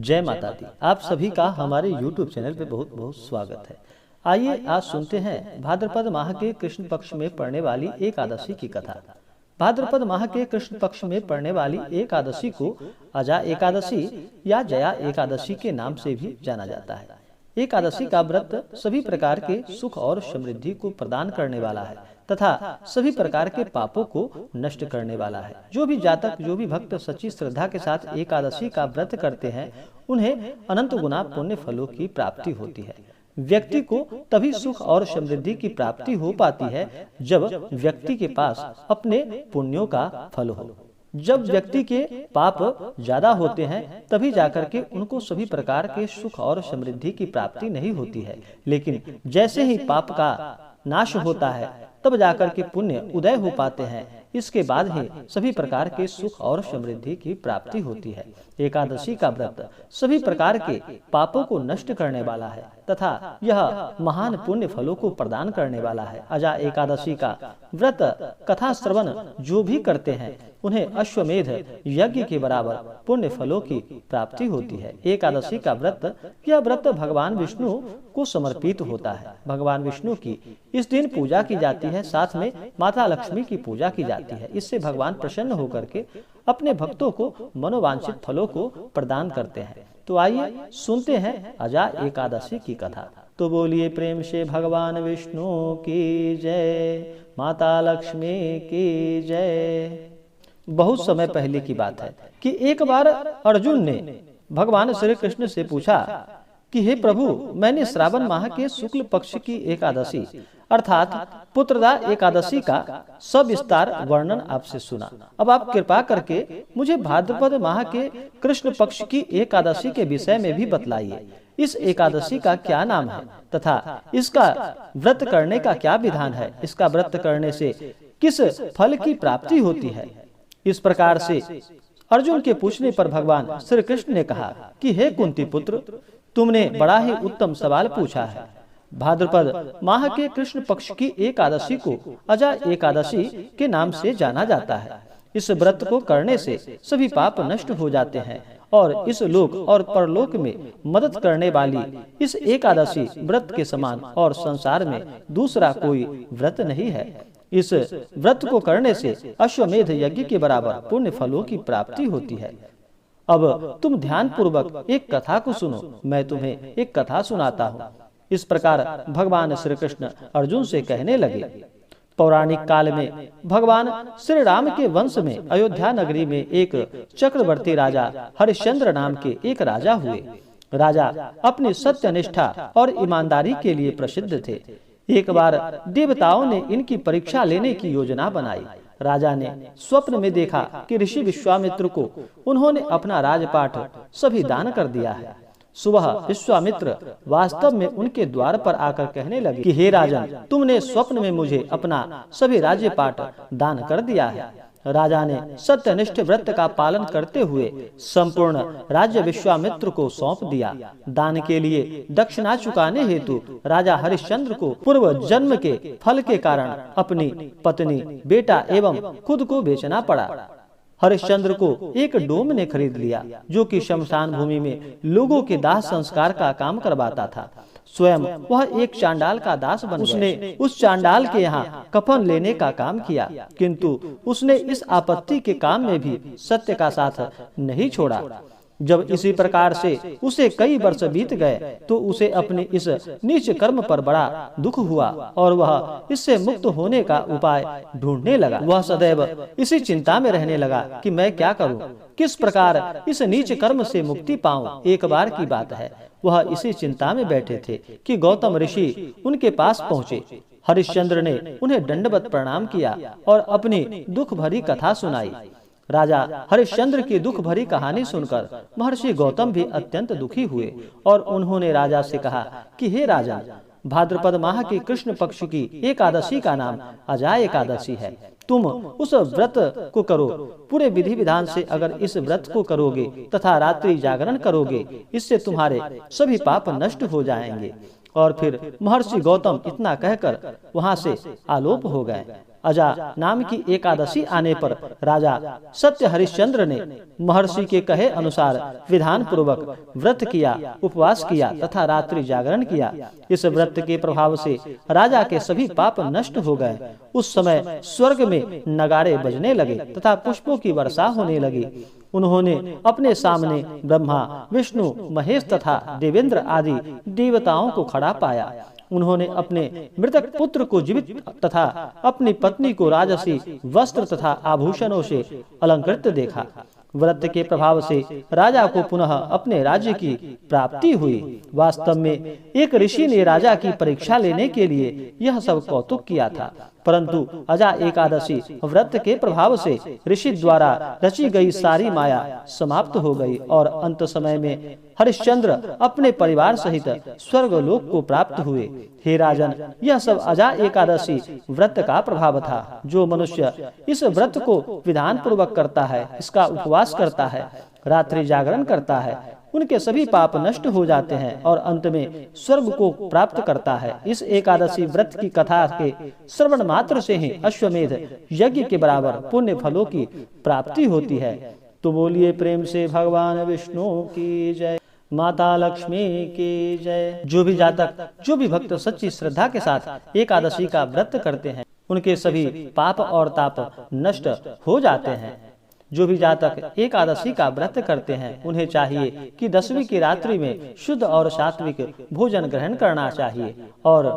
जय माता दी। आप सभी का हमारे YouTube चैनल पे बहुत बहुत स्वागत है। आइए आज सुनते हैं भाद्रपद माह के कृष्ण पक्ष में पड़ने वाली एकादशी की कथा। भाद्रपद माह के कृष्ण पक्ष में पड़ने वाली एकादशी को अजा एकादशी या जया एकादशी के नाम से भी जाना जाता है। एकादशी का व्रत सभी प्रकार के सुख और समृद्धि को प्रदान करने वाला है तथा सभी प्रकार के पापों को नष्ट करने वाला है। जो भी जातक, जो भी भक्त सच्ची श्रद्धा के साथ एकादशी का व्रत करते हैं, उन्हें अनंत गुना पुण्य फलों की प्राप्ति होती है। व्यक्ति को तभी सुख और समृद्धि की प्राप्ति हो पाती है जब व्यक्ति के पास अपने पुण्यों का फल हो। जब व्यक्ति के पाप ज्यादा होते हैं तभी जाकर के उनको सभी प्रकार के सुख और समृद्धि की प्राप्ति नहीं होती है, लेकिन जैसे ही पाप का नाश होता है तब जाकर के पुण्य उदय हो पाते हैं। इसके बाद ही सभी प्रकार के सुख और समृद्धि की प्राप्ति होती है। एकादशी का व्रत सभी प्रकार के पापों को नष्ट करने वाला है तथा यह महान पुण्य फलों को प्रदान करने वाला है। अजा एकादशी का व्रत कथा श्रवण जो भी करते हैं उन्हें अश्वमेध यज्ञ के बराबर पुण्य फलों की प्राप्ति होती है। एकादशी का व्रत, यह व्रत भगवान विष्णु को समर्पित होता है। भगवान विष्णु की इस दिन पूजा की जाती है, साथ में माता लक्ष्मी की पूजा की जाती है। इससे भगवान प्रसन्न होकर के अपने भक्तों को मनोवांछित फलों को प्रदान करते हैं। तो आइए सुनते हैं अजा एकादशी की कथा। तो बोलिए प्रेम से भगवान विष्णु की जय, माता लक्ष्मी की जय। बहुत समय पहले की बात है कि एक बार अर्जुन ने भगवान श्री कृष्ण से पूछा कि हे प्रभु, मैंने श्रावण माह के शुक्ल पक्ष की एकादशी अर्थात पुत्रदा एकादशी का सविस्तार वर्णन आपसे सुना। अब आप कृपा करके मुझे भाद्रपद माह के कृष्ण पक्ष की एकादशी के विषय में भी बतलाइए। इस एकादशी का क्या नाम है तथा इसका व्रत करने का क्या विधान है? इसका व्रत करने से किस फल की प्राप्ति होती है? इस प्रकार से अर्जुन के पूछने पर भगवान श्री कृष्ण ने कहा कि हे कुंती पुत्र, तुमने बड़ा ही उत्तम सवाल पूछा है। भाद्रपद माह के कृष्ण पक्ष की एकादशी को अजा एकादशी के नाम से जाना जाता है। इस व्रत को करने से सभी पाप नष्ट हो जाते हैं और इस लोक और परलोक में मदद करने वाली इस एकादशी व्रत के समान और संसार में दूसरा कोई व्रत नहीं है। इस व्रत को करने से अश्वमेध यज्ञ के बराबर पुण्य फलों की प्राप्ति होती है। अब तुम ध्यान पूर्वक एक कथा को सुनो। मैं तुम्हें एक कथा सुनाता हूँ। इस प्रकार भगवान श्री कृष्ण अर्जुन से कहने लगे, पौराणिक काल में भगवान श्री राम के वंश में अयोध्या नगरी में एक चक्रवर्ती राजा हरिश्चंद्र नाम के एक राजा हुए। राजा अपनी सत्यनिष्ठा और ईमानदारी के लिए प्रसिद्ध थे। एक बार देवताओं ने इनकी परीक्षा लेने की योजना बनाई। राजा ने स्वप्न में देखा कि ऋषि विश्वामित्र को उन्होंने अपना राजपाट सभी दान कर दिया है। सुबह विश्वामित्र वास्तव में उनके द्वार पर आकर कहने लगे कि हे राजन, तुमने स्वप्न में मुझे अपना सभी राज्यपाट दान कर दिया है। राजा ने सत्यनिष्ठ व्रत का पालन करते हुए संपूर्ण राज्य विश्वामित्र को सौंप दिया। दान के लिए दक्षिणा चुकाने हेतु राजा हरिश्चंद्र को पूर्व जन्म के फल के कारण अपनी पत्नी, बेटा एवं खुद को बेचना पड़ा। हरिश्चंद्र को एक डोम ने खरीद लिया जो कि शमशान भूमि में लोगों के दाह संस्कार का काम करवाता था। स्वयं वह एक चांडाल का दास बन गया। उसने उस चांडाल के यहाँ कफन लेने का काम किया, किंतु उसने इस आपत्ति के काम में भी सत्य का साथ नहीं छोड़ा। जब इसी प्रकार से उसे कई वर्ष बीत गए तो उसे अपने इस नीच कर्म पर बड़ा दुख हुआ और वह इससे मुक्त होने का उपाय ढूंढने लगा। वह सदैव इसी चिंता में रहने लगा कि मैं क्या करूं, किस प्रकार इस नीच कर्म से मुक्ति पाऊं। एक बार की बात है, वह इसी चिंता में बैठे थे कि गौतम ऋषि उनके पास पहुँचे। हरिश्चंद्र ने उन्हें दंडवत प्रणाम किया और अपनी दुख भरी कथा सुनाई। राजा हरिश्चंद्र की दुख भरी कहानी सुनकर महर्षि गौतम भी अत्यंत दुखी हुए और उन्होंने राजा से कहा कि हे राजा, भाद्रपद माह के कृष्ण पक्ष की एकादशी का नाम अजा एकादशी है। तुम उस व्रत को करो। पूरे विधि विधान से अगर इस व्रत को करोगे तथा रात्रि जागरण करोगे, इससे तुम्हारे सभी पाप नष्ट हो जाएंगे। और फिर महर्षि गौतम इतना कहकर वहां से आलोप हो गए। अजा नाम की एकादशी आने पर राजा सत्य हरिश्चंद्र ने महर्षि के कहे अनुसार विधान पूर्वक व्रत किया, उपवास किया तथा रात्रि जागरण किया। इस व्रत के प्रभाव से राजा के सभी पाप नष्ट हो गए। उस समय स्वर्ग में नगाड़े बजने लगे तथा पुष्पों की वर्षा होने लगी। उन्होंने अपने सामने ब्रह्मा, विष्णु, महेश तथा देवेंद्र आदि देवताओं को खड़ा पाया। उन्होंने अपने मृतक पुत्र को जीवित तथा अपनी पत्नी को राजसी वस्त्र तथा आभूषणों से अलंकृत देखा। व्रत के प्रभाव से राजा को पुनः अपने राज्य की प्राप्ति हुई। वास्तव में एक ऋषि ने राजा की परीक्षा लेने के लिए यह सब कौतुक किया था, परंतु अजा एकादशी व्रत के प्रभाव से ऋषि द्वारा रची गई सारी माया समाप्त हो गई और अंत समय में हरिश्चंद्र अपने परिवार सहित स्वर्गलोक को प्राप्त हुए। हे राजन, यह सब अजा एकादशी व्रत का प्रभाव था। जो मनुष्य इस व्रत को विधान पूर्वक करता है, इसका उपवास करता है, रात्रि जागरण करता है, उनके सभी पाप नष्ट हो जाते हैं और अंत में स्वर्ग को प्राप्त करता है। इस एकादशी व्रत की कथा के श्रवण मात्र से ही अश्वमेध यज्ञ के बराबर पुण्य फलों की प्राप्ति होती है। तो बोलिए प्रेम से भगवान विष्णु की जय, माता लक्ष्मी की जय। जो भी जातक, जो भी भक्त सच्ची श्रद्धा के साथ एकादशी का व्रत करते हैं, उनके सभी पाप और ताप नष्ट हो जाते हैं। जो भी जातक एकादशी का व्रत करते हैं, उन्हें चाहिए कि 10वीं की रात्रि में शुद्ध और सात्विक भोजन ग्रहण करना चाहिए और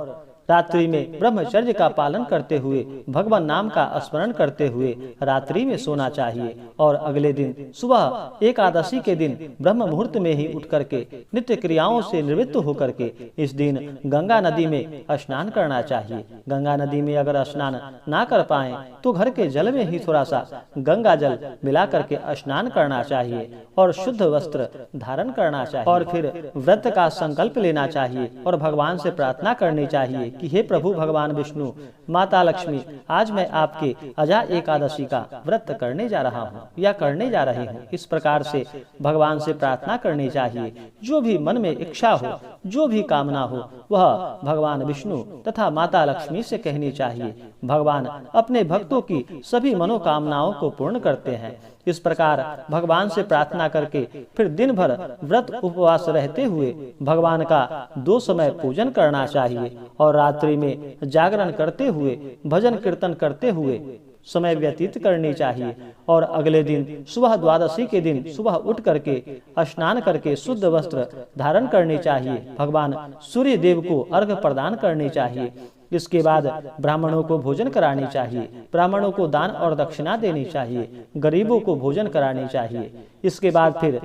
रात्रि में ब्रह्मचर्य का पालन करते हुए भगवान नाम का स्मरण करते हुए रात्रि में सोना चाहिए और अगले दिन सुबह एकादशी के दिन ब्रह्म मुहूर्त में ही उठ करके नित्य क्रियाओं से निवृत्त होकर के इस दिन गंगा नदी में स्नान करना चाहिए। गंगा नदी में अगर स्नान ना कर पाए तो घर के जल में ही थोड़ा सा गंगा जल मिला करके स्नान करना चाहिए और शुद्ध वस्त्र धारण करना चाहिए और फिर व्रत का संकल्प लेना चाहिए और भगवान से प्रार्थना करनी चाहिए कि हे प्रभु भगवान विष्णु, माता लक्ष्मी, आज मैं आपके अजा एकादशी का व्रत करने जा रहा हूँ या करने जा रही हूँ। इस प्रकार से भगवान से प्रार्थना करनी चाहिए। जो भी मन में इच्छा हो, जो भी कामना हो, वह भगवान विष्णु तथा माता लक्ष्मी से कहनी चाहिए। भगवान अपने भक्तों की सभी मनोकामनाओं को पूर्ण करते हैं। इस प्रकार भगवान से प्रार्थना करके फिर दिन भर व्रत उपवास रहते हुए भगवान का 2 समय पूजन करना चाहिए और रात्रि में जागरण करते हुए भजन कीर्तन करते हुए समय व्यतीत करनी चाहिए और अगले दिन सुबह द्वादशी के दिन सुबह उठ करके स्नान करके शुद्ध वस्त्र धारण करनी चाहिए। भगवान सूर्य देव को अर्घ प्रदान करनी चाहिए। इसके बाद ब्राह्मणों को भोजन करानी चाहिए, ब्राह्मणों को दान और दक्षिणा देनी चाहिए, गरीबों को भोजन करानी चाहिए। इसके बाद फिर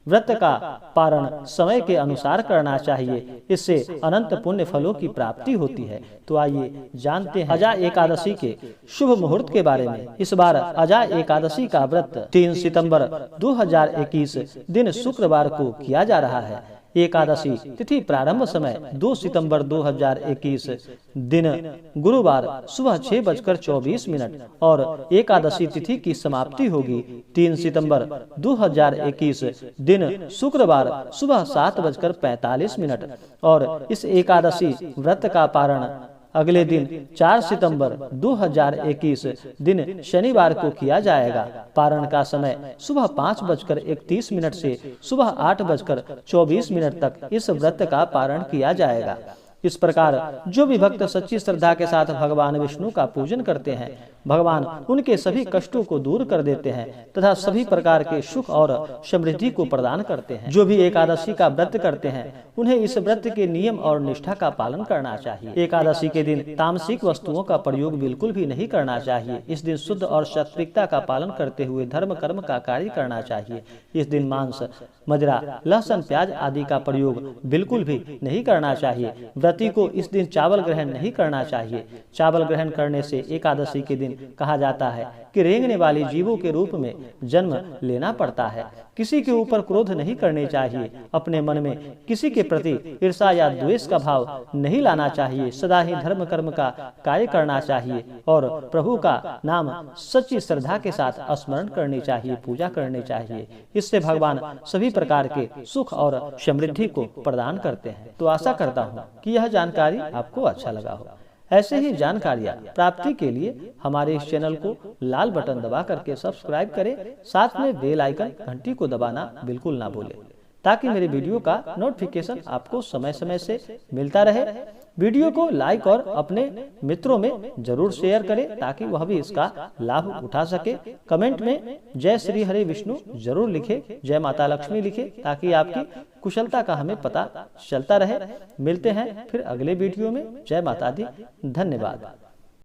व्रत का पारण समय के अनुसार करना चाहिए। इससे अनंत पुण्य फलों की प्राप्ति होती है। तो आइए जानते हैं अजा एकादशी के शुभ मुहूर्त के बारे में। इस बार अजा एकादशी का व्रत 3 सितंबर 2021 दिन शुक्रवार को किया जा रहा है। एकादशी तिथि प्रारंभ समय 2 सितंबर 2021 दिन गुरुवार सुबह 6:24 और एकादशी तिथि की समाप्ति होगी 3 सितंबर 2021 दिन शुक्रवार सुबह 7:45 और इस एकादशी व्रत का पारण अगले दिन 4 सितंबर 2021 दिन शनिवार को किया जाएगा। पारण का समय सुबह 5:31 से सुबह 8:24 तक इस व्रत का पारण किया जाएगा। इस प्रकार जो भी भक्त सच्ची श्रद्धा के साथ भगवान विष्णु का पूजन करते हैं, भगवान उनके सभी कष्टों को दूर कर देते हैं तथा सभी प्रकार के सुख और समृद्धि को प्रदान करते हैं। जो भी एकादशी का व्रत करते हैं, उन्हें इस व्रत के नियम और निष्ठा का पालन करना चाहिए। एकादशी के दिन तामसिक वस्तुओं का प्रयोग बिल्कुल भी नहीं करना चाहिए। इस दिन शुद्ध और सात्विकता का पालन करते हुए धर्म कर्म का कार्य करना चाहिए। इस दिन मांस, मदिरा, लहसुन, प्याज आदि का प्रयोग बिल्कुल भी नहीं करना चाहिए। व्रती को इस दिन चावल ग्रहण नहीं करना चाहिए। चावल ग्रहण करने से एकादशी के दिन कहा जाता है कि रेंगने वाली जीवों के रूप में जन्म लेना पड़ता है। किसी के ऊपर क्रोध नहीं करने चाहिए। अपने मन में किसी के प्रति ईर्ष्या या द्वेष का भाव नहीं लाना चाहिए। सदा ही धर्म कर्म का कार्य करना चाहिए और प्रभु का नाम सच्ची श्रद्धा के साथ स्मरण करनी चाहिए, पूजा करनी चाहिए। इससे भगवान सभी प्रकार के सुख और समृद्धि को प्रदान करते हैं। तो आशा करता हूँ कि यह जानकारी आपको अच्छा लगा हो। ऐसे ही जानकारियाँ प्राप्ति के लिए हमारे इस चैनल को लाल बटन दबा करके सब्सक्राइब करें, साथ में बेल आइकन घंटी को दबाना बिल्कुल ना भूलें, ताकि मेरे वीडियो का नोटिफिकेशन आपको समय समय से मिलता रहे। वीडियो को लाइक और अपने मित्रों में जरूर शेयर करें, ताकि वह भी इसका लाभ उठा सके। कमेंट में जय श्री हरे विष्णु जरूर लिखें, जय माता लक्ष्मी लिखें, ताकि आपकी कुशलता का हमें पता चलता रहे। मिलते हैं फिर अगले वीडियो में। जय माता दी, धन्यवाद।